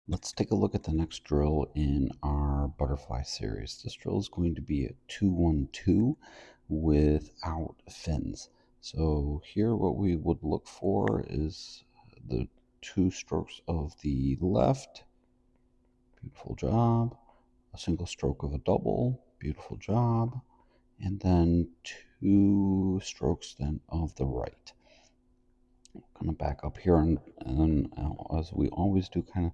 Let's take a look at the next drill in our butterfly series. This drill is going to be a 2-1-2 without fins. So here what we would look for is the two strokes of the left, beautiful job, a single stroke of a double, beautiful job, and then two strokes then of the right. I'm going to back up here and as we always do, kind of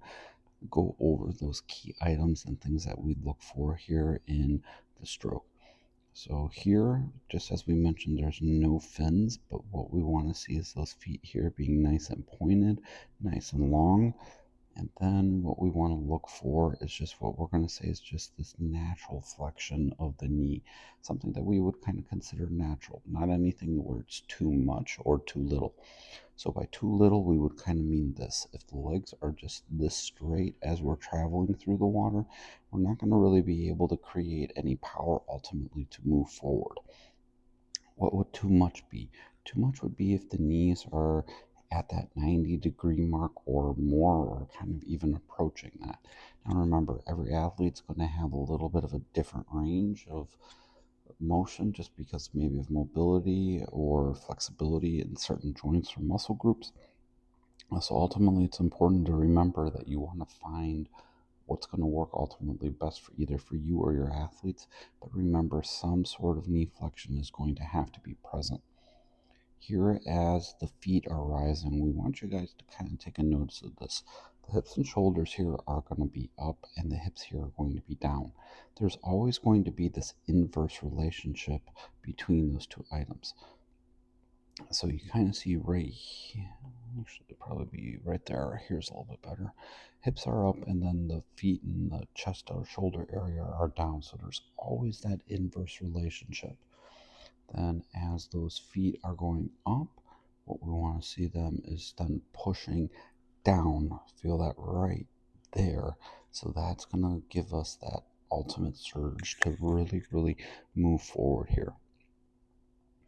go over those key items and things that we look for here in the stroke. So here, just as we mentioned, there's no fins, but what we want to see is those feet here being nice and pointed, nice and long. And then what we want to look for is just what we're going to say is just this natural flexion of the knee, something that we would kind of consider natural, not anything where it's too much or too little. So by too little, we would kind of mean this. If the legs are just this straight as we're traveling through the water, we're not going to really be able to create any power ultimately to move forward. What would too much be? Too much would be if the knees are at that 90-degree mark or more, or kind of even approaching that. Now remember, every athlete's going to have a little bit of a different range of motion just because maybe of mobility or flexibility in certain joints or muscle groups. So ultimately, it's important to remember that you want to find what's going to work ultimately best for either for you or your athletes. But remember, some sort of knee flexion is going to have to be present. Here, as the feet are rising, we want you guys to kind of take a notice of this. The hips and shoulders here are going to be up and the hips here are going to be down. There's always going to be this inverse relationship between those two items. So you kind of see right here, actually it'd probably be right there. Here's a little bit better. Hips are up and then the feet and the chest or shoulder area are down. So there's always that inverse relationship. Then as those feet are going up, what we want to see them is then pushing down. Feel that right there. So that's going to give us that ultimate surge to really move forward here.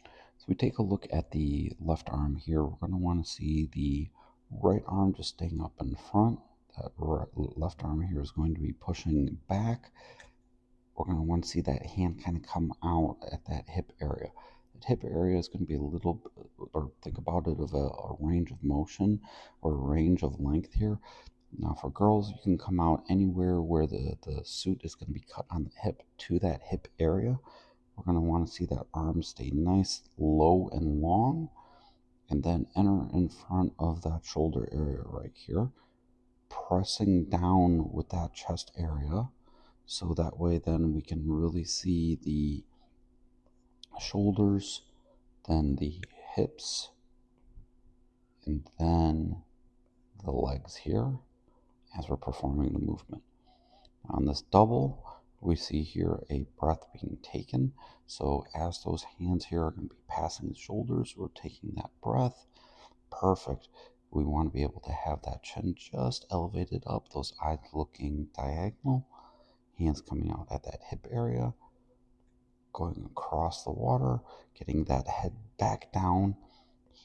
So we take a look at the left arm here. We're going to want to see the right arm just staying up in front. That left arm here is going to be pushing back. We're going to want to see that hand kind of come out at that hip area. That hip area is going to be a little, or think about it of a range of motion or a range of length here. Now for girls, you can come out anywhere where the suit is going to be cut on the hip to that hip area. We're going to want to see that arm stay nice, low, and long, and then enter in front of that shoulder area right here, pressing down with that chest area. So that way then we can really see the shoulders, then the hips, and then the legs here as we're performing the movement. On this double, we see here a breath being taken. So as those hands here are going to be passing the shoulders, we're taking that breath. Perfect. We want to be able to have that chin just elevated up, those eyes looking diagonal, hands coming out at that hip area, going across the water, getting that head back down,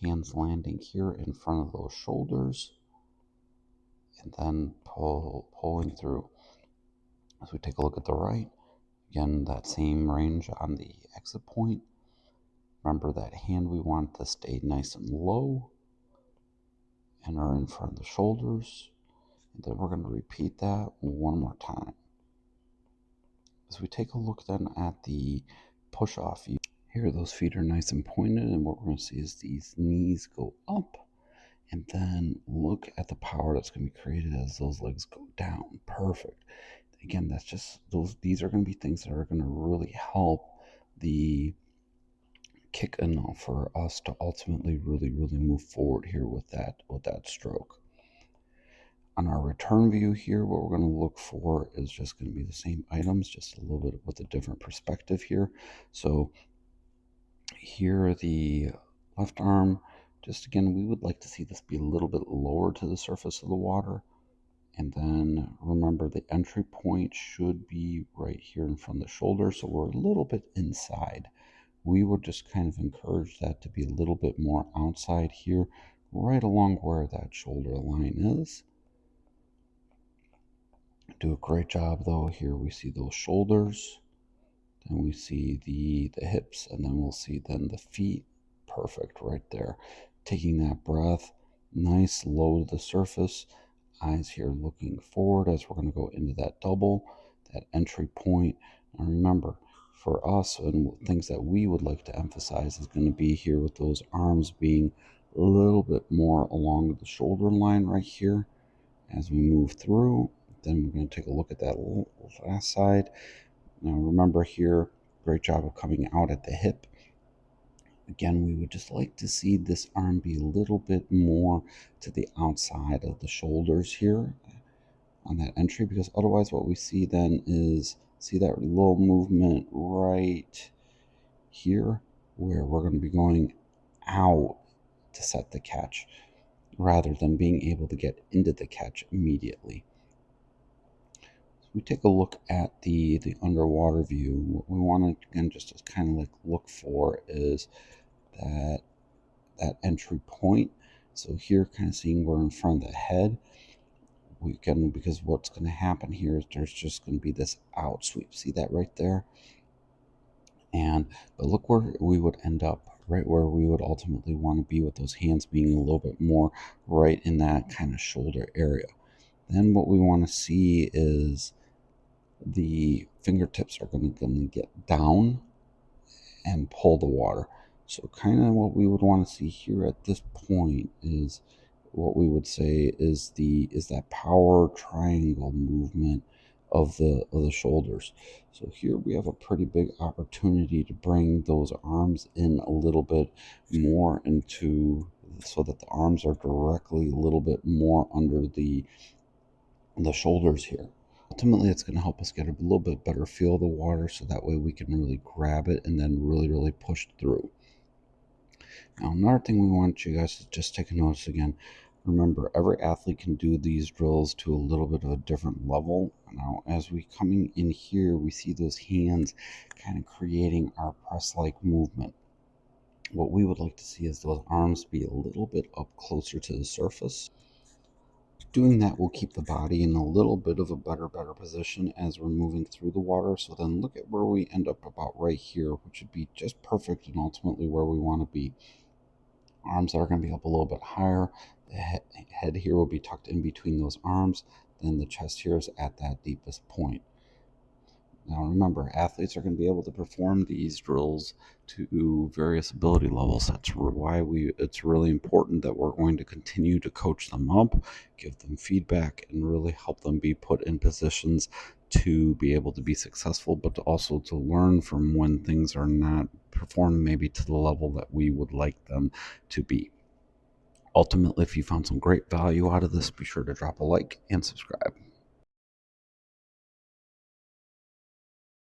hands landing here in front of those shoulders, and then pulling through. As we take a look at the right, again, that same range on the exit point. Remember that hand, we want to stay nice and low and are in front of the shoulders. And then we're going to repeat that one more time. As we take a look then at the push off, here those feet are nice and pointed, and what we're going to see is these knees go up, and then look at the power that's going to be created as those legs go down. Perfect. Again, that's just these are going to be things that are going to really help the kick enough for us to ultimately really move forward here with that stroke. On our return view here, what we're going to look for is just going to be the same items, just a little bit with a different perspective here. So here the left arm, just again, we would like to see this be a little bit lower to the surface of the water. And then remember the entry point should be right here in front of the shoulder, so we're a little bit inside. We would just kind of encourage that to be a little bit more outside here, right along where that shoulder line is. Do a great job though. Here we see those shoulders, then we see the hips, and then we'll see then the feet. Perfect right there. Taking that breath, nice low to the surface. Eyes here looking forward as we're going to go into that double, that entry point. And remember, for us and things that we would like to emphasize is going to be here with those arms being a little bit more along the shoulder line right here as we move through. Then we're going to take a look at that last side. Now remember here, great job of coming out at the hip. Again, we would just like to see this arm be a little bit more to the outside of the shoulders here on that entry, because otherwise what we see then is, see that little movement right here where we're going to be going out to set the catch rather than being able to get into the catch immediately. We take a look at the underwater view. What we want to again just to kind of like look for is that entry point. So here, kind of seeing we're in front of the head. We can, because what's going to happen here is there's just going to be this out sweep. See that right there? But look where we would end up, right where we would ultimately want to be with those hands being a little bit more right in that kind of shoulder area. Then what we want to see is the fingertips are going to get down and pull the water. So kind of what we would want to see here at this point is what we would say is that power triangle movement of the shoulders. So here we have a pretty big opportunity to bring those arms in a little bit more into, so that the arms are directly a little bit more under the shoulders here. Ultimately, it's going to help us get a little bit better feel of the water, so that way we can really grab it and then really push through. Now, another thing we want you guys to just take a notice again. Remember, every athlete can do these drills to a little bit of a different level. Now, as we coming in here, we see those hands kind of creating our press-like movement. What we would like to see is those arms be a little bit up closer to the surface. Doing that will keep the body in a little bit of a better position as we're moving through the water. So then look at where we end up about right here, which would be just perfect and ultimately where we want to be. Arms are going to be up a little bit higher. The head here will be tucked in between those arms. Then the chest here is at that deepest point. Now remember, athletes are going to be able to perform these drills to various ability levels. That's why it's really important that we're going to continue to coach them up, give them feedback, and really help them be put in positions to be able to be successful, but also to learn from when things are not performed maybe to the level that we would like them to be. Ultimately, if you found some great value out of this, be sure to drop a like and subscribe.